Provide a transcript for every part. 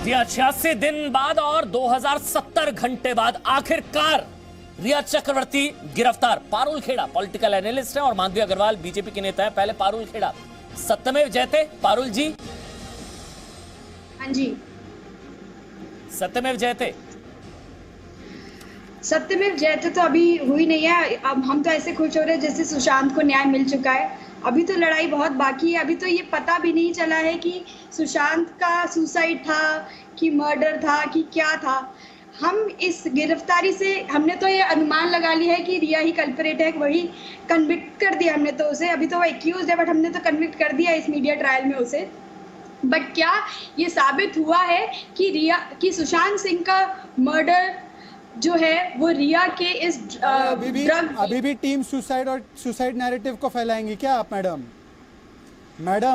दिया 86 दिन बाद और 2070 घंटे बाद आखिरकार रिया चक्रवर्ती गिरफ्तार। पारुल खेड़ा पॉलिटिकल एनालिस्ट है और माधवी अग्रवाल बीजेपी के नेता है। पहले पारुल खेड़ा, सत्यमेव जयते। पारुल जी। हाँ जी, सत्यमेव जयते। सत्यमेव जयते तो अभी हुई नहीं है। अब हम तो ऐसे खुश हो रहे हैं जैसे सुशांत को न्याय मिल चुका है। अभी तो लड़ाई बहुत बाकी है। अभी तो ये पता भी नहीं चला है कि सुशांत का सुसाइड था कि मर्डर था कि क्या था। हम इस गिरफ्तारी से हमने तो ये अनुमान लगा लिया है कि रिया ही कल्परेट है, वही कन्विक्ट कर दिया हमने तो उसे। अभी तो वो एक्यूज है बट हमने तो कन्विक्ट कर दिया इस मीडिया ट्रायल में उसे। बट क्या ये साबित हुआ है कि सुशांत सिंह का मर्डर जो है वो रिया के इस अभी भी टीम सुसाइड और सुसाइड नैरेटिव को फैलाएंगी क्या आप मैडम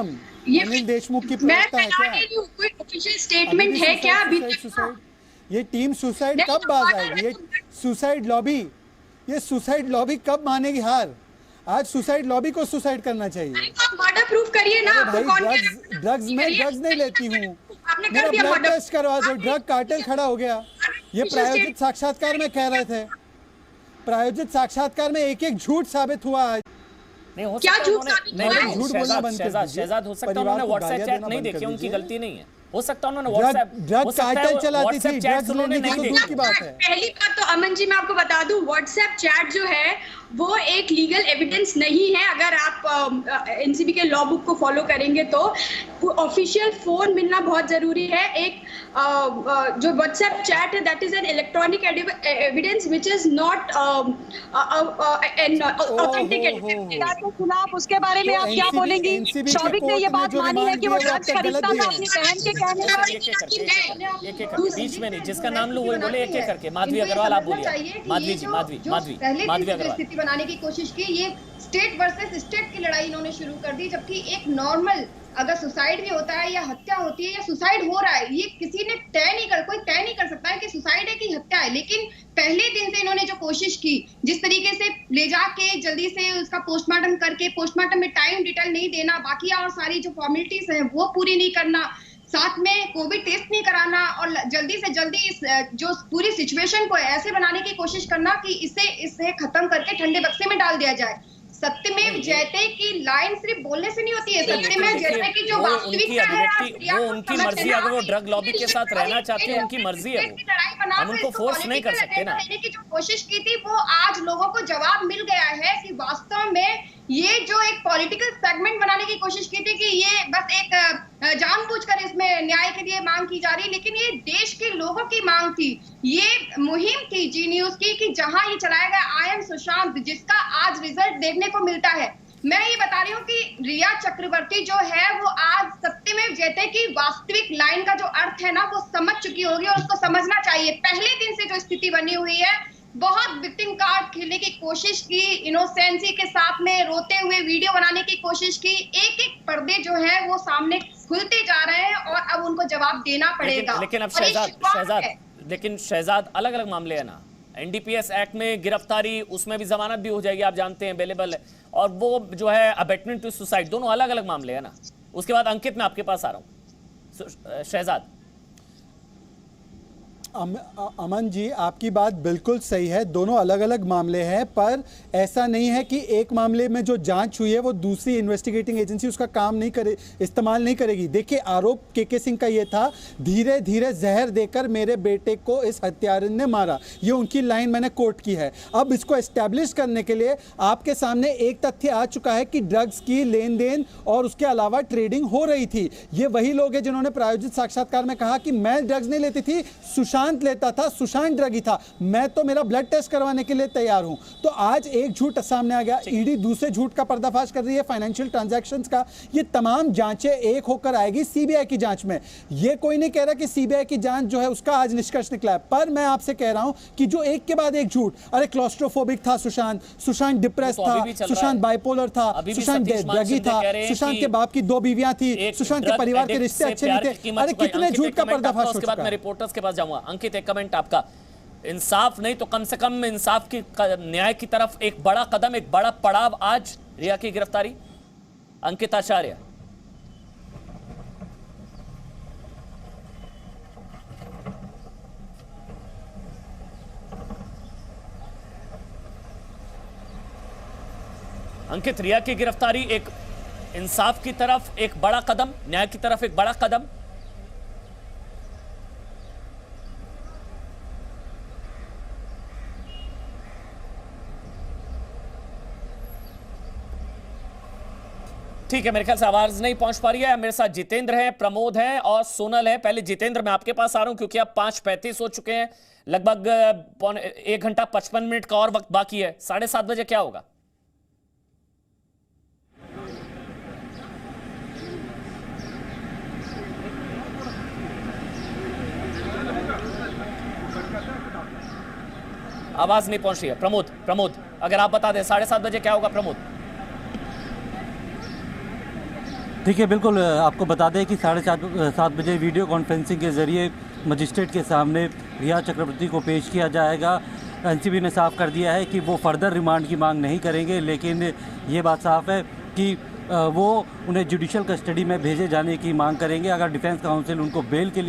अनिल देशमुख की प्रवक्ता है क्या? कोई ऑफिशियल स्टेटमेंट है क्या अभी तक? ये टीम सुसाइड कब बाज आएगी? ये सुसाइड लॉबी कब मानेगी हार? आज सुसाइड लॉबी को सुसाइड करना चाहिए। मर्डर प्रूफ करिए ना। भाई ड्रग्स नहीं लेती हूँ, मेरा ब्लड टेस्ट करवा दो। ड्रग कार्टेल खड़ा हो गया। ये प्रायोजित साक्षात्कार में कह रहे थे, प्रायोजित साक्षात्कार में एक एक झूठ साबित हुआ आज। नहीं हो क्या सकता झूठ उन्होंने झूठ बोलना बंद कर दीजिए। शहजाद हो सकता उन्होंने व्हाट्सएप चैट नहीं देखे, उनकी गलती नहीं है। हो सकता उन्होंने ड्रग कार्टेल चलाती थी, ड्रग्स उन्होंने लेने नहीं की तो दूर की बात है। पहली बात तो अमन जी मैं आपको बता दूं, व्हाट्सएप चैट जो है वो एक लीगल एविडेंस नहीं है। अगर आप एनसीबी के लॉ बुक को फॉलो करेंगे तो ऑफिशियल फोन मिलना बहुत जरूरी है। एक जो व्हाट्सएप चैट है that is an electronic evidence which is not an authentic evidence के खिलाफ। उसके बारे में आप क्या बोलेंगी? शौविक ने ये बात मानी है कि वो ड्रग्स खरीदता था अपनी बहन के कहने पर। एक बीच में नहीं, जिसका नाम लो वही बोले एक एक करके। माधवी अग्रवाल आप बोलिए। माधवी जी, माधवी अग्रवाल। बनाने की कोशिश की। ये स्टेट वर्सेस स्टेट की लड़ाई इन्होंने शुरू कर दी, जबकि एक नॉर्मल अगर सुसाइड भी होता है या हत्या होती है या सुसाइड हो रहा है, ये किसी ने कोई तय नहीं कर सकता है कि सुसाइड है कि हत्या है। लेकिन पहले दिन से इन्होंने जो कोशिश की, जिस तरीके से ले जाके जल्दी से उसका पोस्टमार्टम करके, पोस्टमार्टम में टाइम डिटेल नहीं देना, बाकी और सारी जो फॉर्मेलिटीज है वो पूरी नहीं करना, साथ में कोविड टेस्ट नहीं कराना और जल्दी से जल्दी इस जो पूरी सिचुएशन को ऐसे बनाने की कोशिश करना कि इसे खत्म करके ठंडे बक्से में डाल दिया जाए। सत्यमेव जयते की लाइन सिर्फ बोलने से नहीं होती है। सत्यमेव जयते की जो वास्तविकता है, वो उनकी मर्जी। अगर वो ड्रग लॉबी के साथ रहना चाहते हैं उनकी मर्जी है, वो हम उनको फोर्स नहीं कर सकते ना। की जो कोशिश की थी वो आज लोगों को जवाब मिल गया है कि वास्तव में ये जो एक पॉलिटिकल सेगमेंट बनाने की कोशिश की थी कि ये बस एक जानबूझकर इसमें न्याय के लिए मांग की जा रही, लेकिन ये देश के लोगों की मांग थी। ये मुहिम थी जी न्यूज की कि जहां ये चलाया गया आई एम सुशांत, जिसका आज रिजल्ट देखने को मिलता है। मैं ये बता रही हूँ कि रिया चक्रवर्ती जो है वो आज सत्यमेव जयते की वास्तविक लाइन का जो अर्थ है ना वो समझ चुकी होगी और उसको समझना चाहिए। पहले दिन से जो स्थिति बनी हुई है, बहुत विक्टिम कार्ड खेलने की कोशिश की, इनोसेंसी के साथ में रोते हुए वीडियो बनाने की कोशिश की। एक एक पर्दे जो है वो सामने खुलते जा रहे हैं और अब उनको जवाब देना पड़ेगा। लेकिन अब शहजाद अलग अलग मामले है ना। एनडीपीएस एक्ट में गिरफ्तारी, उसमें भी जमानत भी हो जाएगी, आप जानते हैं अवेलेबल है। और वो जो है अबेटमेंट टू सुसाइड, दोनों अलग अलग मामले है ना। उसके बाद अंकित मैं आपके पास आ रहा हूं। शहजाद। अमन जी आपकी बात बिल्कुल सही है, दोनों अलग अलग मामले हैं, पर ऐसा नहीं है कि एक मामले में जो जांच हुई है वो दूसरी इन्वेस्टिगेटिंग एजेंसी उसका काम नहीं करे, इस्तेमाल नहीं करेगी। देखिए आरोप के सिंह का ये था, धीरे धीरे जहर देकर मेरे बेटे को इस हत्यारे ने मारा। ये उनकी लाइन मैंने कोट की है। अब इसको एस्टैब्लिश करने के लिए आपके सामने एक तथ्य आ चुका है कि ड्रग्स की लेन देन और उसके अलावा ट्रेडिंग हो रही थी। ये वही लोग हैं जिन्होंने प्रायोजित साक्षात्कार में कहा कि मैं ड्रग्स नहीं लेती थी, सुशांत लेता था, सुशांत ड्रगी था, मैं तो मेरा ब्लड टेस्ट करवाने के लिए तैयार हूं। तो आज एक झूठ सामने आ गया, ईडी दूसरे झूठ का पर्दाफाश कर रही है, फाइनेंशियल ट्रांजैक्शंस का। ये तमाम जांचें एक होकर आएगी सीबीआई की जांच में। ये कोई नहीं कह रहा कि सीबीआई की जांच जो है उसका आज निष्कर्ष निकला है, पर मैं आपसे कह रहा हूं कि जो एक के बाद एक झूठ, अरे क्लॉस्ट्रोफोबिक था सुशांत डिप्रेस था, सुशांत बाइपोलर था, सुशांत ड्रगी था, सुशांत के बाप की 2 बीवियां थी, सुशांत के परिवार के रिश्ते अच्छे नहीं थे। अरे कितने झूठ का पर्दाफाश हो चुका है। मैं रिपोर्टर्स के पास जाऊंगा। अंकित एक कमेंट आपका। इंसाफ नहीं तो कम से कम इंसाफ की न्याय की तरफ एक बड़ा कदम, एक बड़ा पड़ाव आज रिया की गिरफ्तारी। अंकित आचार्य। अंकित, रिया की गिरफ्तारी एक इंसाफ की तरफ एक बड़ा कदम, न्याय की तरफ एक बड़ा कदम। ठीक है, मेरे ख्याल से आवाज नहीं पहुंच पा रही है। मेरे साथ जितेंद्र है, प्रमोद है और सोनल है। पहले जितेंद्र, मैं आपके पास आ रहा हूं क्योंकि अब 5:35 हो चुके हैं, लगभग 1 घंटा 55 मिनट का और वक्त बाकी है। 7:30 बजे क्या होगा? आवाज नहीं पहुंच रही है। प्रमोद अगर आप बता दें 7:30 बजे क्या होगा प्रमोद? देखिए, बिल्कुल आपको बता दें कि 7:30 बजे वीडियो कॉन्फ्रेंसिंग के ज़रिए मजिस्ट्रेट के सामने रिया चक्रवर्ती को पेश किया जाएगा। एनसीबी ने साफ कर दिया है कि वो फर्दर रिमांड की मांग नहीं करेंगे, लेकिन ये बात साफ है कि वो उन्हें जुडिशल कस्टडी में भेजे जाने की मांग करेंगे। अगर डिफेंस काउंसिल उनको बेल के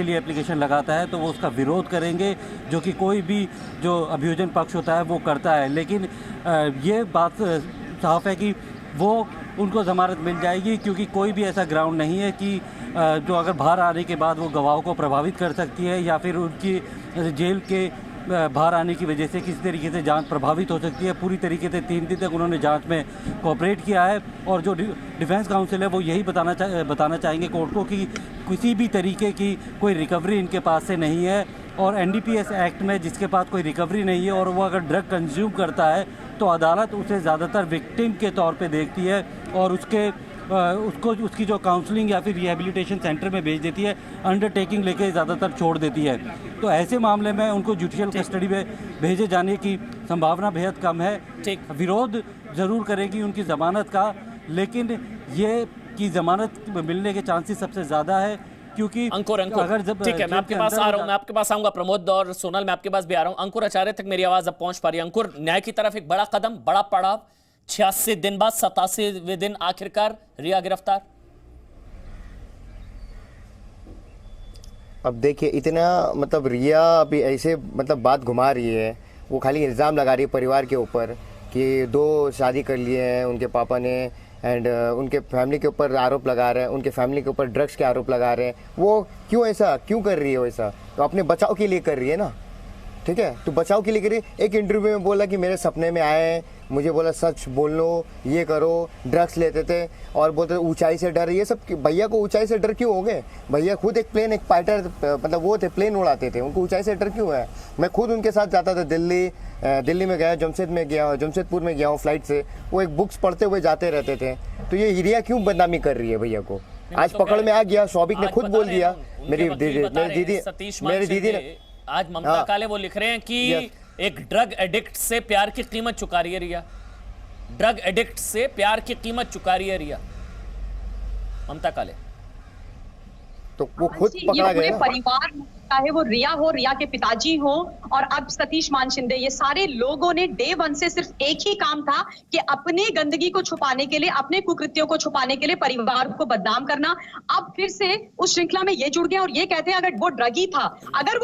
लिए एप्लीकेशन लगाता है तो वो उसका विरोध करेंगे, जो कि कोई भी जो अभियोजन पक्ष होता है वो करता है। लेकिन ये बात साफ है कि वो उनको ज़मानत मिल जाएगी, क्योंकि कोई भी ऐसा ग्राउंड नहीं है कि जो अगर बाहर आने के बाद वो गवाहों को प्रभावित कर सकती है या फिर उनकी जेल के बाहर आने की वजह से किसी तरीके से जांच प्रभावित हो सकती है। पूरी तरीके से 3 दिन तक उन्होंने जांच में कोऑपरेट किया है और जो डिफेंस काउंसिल है वो यही बताना चाहेंगे कोर्ट को कि किसी भी तरीके की कोई रिकवरी इनके पास से नहीं है। और एनडीपीएस एक्ट में जिसके पास कोई रिकवरी नहीं है और वो अगर ड्रग कंज्यूम करता है तो अदालत उसे ज़्यादातर विक्टिम के तौर पे देखती है और उसकी जो काउंसलिंग या फिर रिहैबिलिटेशन सेंटर में भेज देती है, अंडरटेकिंग लेके ज़्यादातर छोड़ देती है। तो ऐसे मामले में उनको जुडिशियल कस्टडी में भेजे जाने की संभावना बेहद कम है। विरोध ज़रूर करेगी उनकी ज़मानत का, लेकिन ये कि ज़मानत मिलने के चांसेस सबसे ज़्यादा है, क्योंकि अंकुर ठीक है, मैं आपके पास आ रहा हूं, मैं आपके पास आऊंगा। प्रमोद और सोनल, मैं आपके पास भी आ रहा हूं। अंकुर आचार्य तक मेरी आवाज अब पहुंच पा रही है। अंकुर, न्याय की तरफ एक बड़ा कदम, बड़ा पड़ाव, 86 दिन बाद 87वें दिन आखिरकार रिया गिरफ्तार। अब देखिए, इतना मतलब रिया अभी ऐसे मतलब बात घुमा रही है, वो खाली इल्ज़ाम लगा रही है परिवार के ऊपर कि 2 शादी कर लिए हैं उनके पापा ने, एंड उनके फैमिली के ऊपर आरोप लगा रहे हैं, उनके फैमिली के ऊपर ड्रग्स के आरोप लगा रहे हैं। वो क्यों कर रही है वैसा? तो अपने बचाव के लिए कर रही है ना, ठीक है? तो बचाव के लिए करिए। एक इंटरव्यू में बोला कि मेरे सपने में आए, मुझे बोला सच बोल लो, ये करो, ड्रग्स लेते थे और बोलते थे ऊंचाई से डर। ये सब भैया को ऊंचाई से डर क्यों हो गए? भैया खुद एक फाइटर मतलब वो थे, प्लेन उड़ाते थे, उनको ऊंचाई से डर क्यों है? मैं खुद उनके साथ जाता था दिल्ली में गया, जमशेदपुर में गया हूँ फ्लाइट से। वो एक बुक्स पढ़ते हुए जाते रहते थे। तो ये रिया क्यों बदनामी कर रही है भैया को? आज पकड़ में आ गया, शौबिक ने खुद बोल दिया। मेरी दीदी ने आज ममता काले वो लिख रहे हैं कि एक ड्रग एडिक्ट से प्यार की कीमत चुका रही है रिया। ड्रग एडिक्ट से प्यार की कीमत चुका रही है रिया, ममता काले। तो वो खुद पकड़ा गया। परिवार, चाहे वो रिया हो, रिया के पिताजी हो और अब सतीश मान शिंदे, ये सारे लोगों ने डे 1 से सिर्फ एक ही काम था कि अपनी गंदगी को छुपाने के लिए, अपने कुकृत्यों को छुपाने के लिए परिवार को बदनाम करना। अब फिर से उस श्रृंखला में ये जुड़ गए और ये कहते हैं अगर वो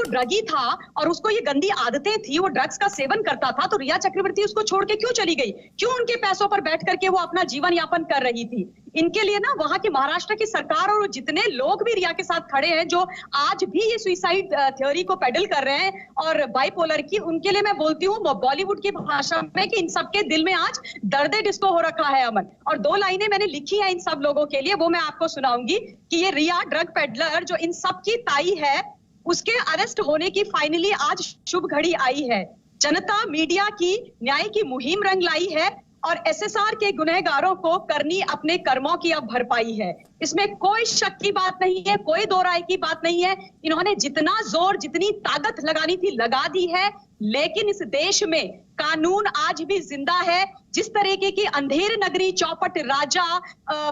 ड्रगी था और उसको ये गंदी आदतें थी, वो ड्रग्स का सेवन करता था, तो रिया चक्रवर्ती उसको छोड़ के क्यों चली गई? क्यों उनके पैसों पर बैठ करके वो अपना जीवन यापन कर रही थी? इनके लिए ना वहां की महाराष्ट्र की सरकार और जितने लोग भी रिया के साथ खड़े हैं, जो आज भी ये सुसाइड थ्योरी को पेडल कर रहे हैं और बाइपोलर की, उनके लिए मैं बोलती हूँ बॉलीवुड की भाषा में कि इन सबके दिल में आज दर्द डिस्को हो रखा है अमन। और 2 लाइनें मैंने लिखी है इन सब लोगों के लिए, वो मैं आपको सुनाऊंगी कि ये रिया ड्रग पेडलर जो इन सब की ताई है, उसके अरेस्ट होने की फाइनली आज शुभ घड़ी आई है। जनता मीडिया की न्याय की मुहिम रंग लाई है और एसएसआर के गुनहगारों को करनी अपने कर्मों की अब भरपाई है। इसमें कोई शक की बात नहीं है, कोई दो राय की बात नहीं है। इन्होंने जितना जोर, जितनी ताकत लगानी थी लगा दी है, लेकिन इस देश में कानून आज भी जिंदा है। जिस तरीके की अंधेर नगरी चौपट राजा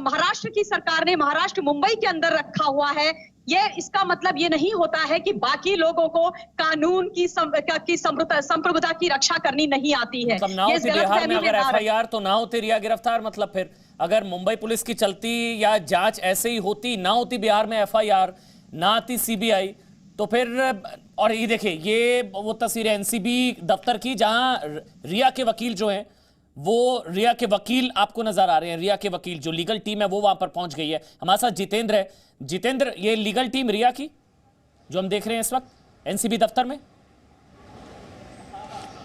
महाराष्ट्र की सरकार ने महाराष्ट्र मुंबई के अंदर रखा हुआ है, ये इसका मतलब ये नहीं होता है कि बाकी लोगों को कानून की संप्रभुता की रक्षा करनी नहीं आती है। ये बिहार में अगर एफआईआर तो ना होती रिया गिरफ्तार, मतलब फिर अगर मुंबई पुलिस की चलती या जांच ऐसे ही होती, ना होती बिहार में एफआईआर, ना आती सीबीआई, तो फिर और ये देखिए, ये वो तस्वीर है एनसीबी दफ्तर की जहां रिया के वकील जो हैं वो रिया के वकील आपको नजर आ रहे हैं। रिया के वकील जो लीगल टीम है वो वहां पर पहुंच गई है। हमारे साथ जितेंद्र है। जितेंद्र, ये लीगल टीम रिया की जो हम देख रहे हैं इस वक्त एनसीबी दफ्तर में।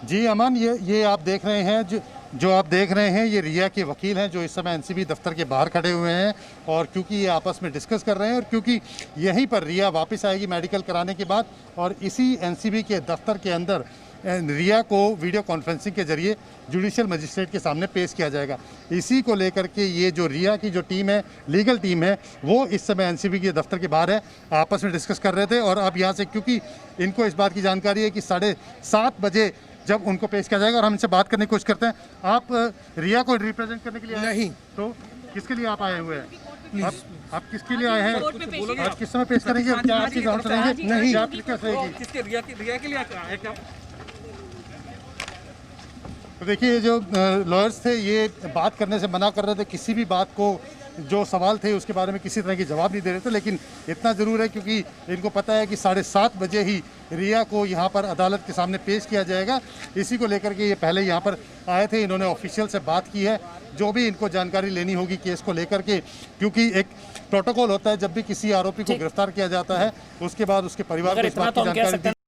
जी अमन, ये आप देख रहे हैं जो आप देख रहे हैं ये रिया के वकील हैं जो इस समय एनसीबी दफ्तर के बाहर खड़े हुए हैं। और क्योंकि ये आपस में डिस्कस कर रहे हैं और क्योंकि यहीं पर रिया वापस आएगी मेडिकल कराने के बाद, और इसी एनसीबी के दफ्तर के अंदर रिया को वीडियो कॉन्फ्रेंसिंग के जरिए जुडिशियल मजिस्ट्रेट के सामने पेश किया जाएगा। इसी को लेकर के ये जो रिया की जो टीम है, लीगल टीम है, वो इस समय एनसीबी के दफ्तर के बाहर है, आपस में डिस्कस कर रहे थे। और अब यहाँ से क्योंकि इनको इस बात की जानकारी है कि 7:30 बजे जब उनको पेश किया जाएगा, और हम इनसे बात करने की कोशिश करते हैं। आप रिया को रिप्रेजेंट करने के लिए आए? नहीं। तो किसके लिए आप आए हुए हैं? आप किसके लिए आए हैं? आज किस समय पेश करेंगे और क्या आपकी जान सुनेंगे? नहीं, क्या कैसे रहेगी? रिया के लिए आए क्या? तो देखिए, जो लॉयर्स थे ये बात करने से मना कर रहे थे, किसी भी बात को जो सवाल थे उसके बारे में किसी तरह की जवाब नहीं दे रहे थे। लेकिन इतना ज़रूर है क्योंकि इनको पता है कि 7:30 बजे ही रिया को यहाँ पर अदालत के सामने पेश किया जाएगा। इसी को लेकर के ये पहले यहाँ पर आए थे, इन्होंने ऑफिशियल से बात की है जो भी इनको जानकारी लेनी होगी केस को लेकर के, क्योंकि एक प्रोटोकॉल होता है जब भी किसी आरोपी को गिरफ्तार किया जाता है उसके बाद उसके परिवार को इस बात की जानकारी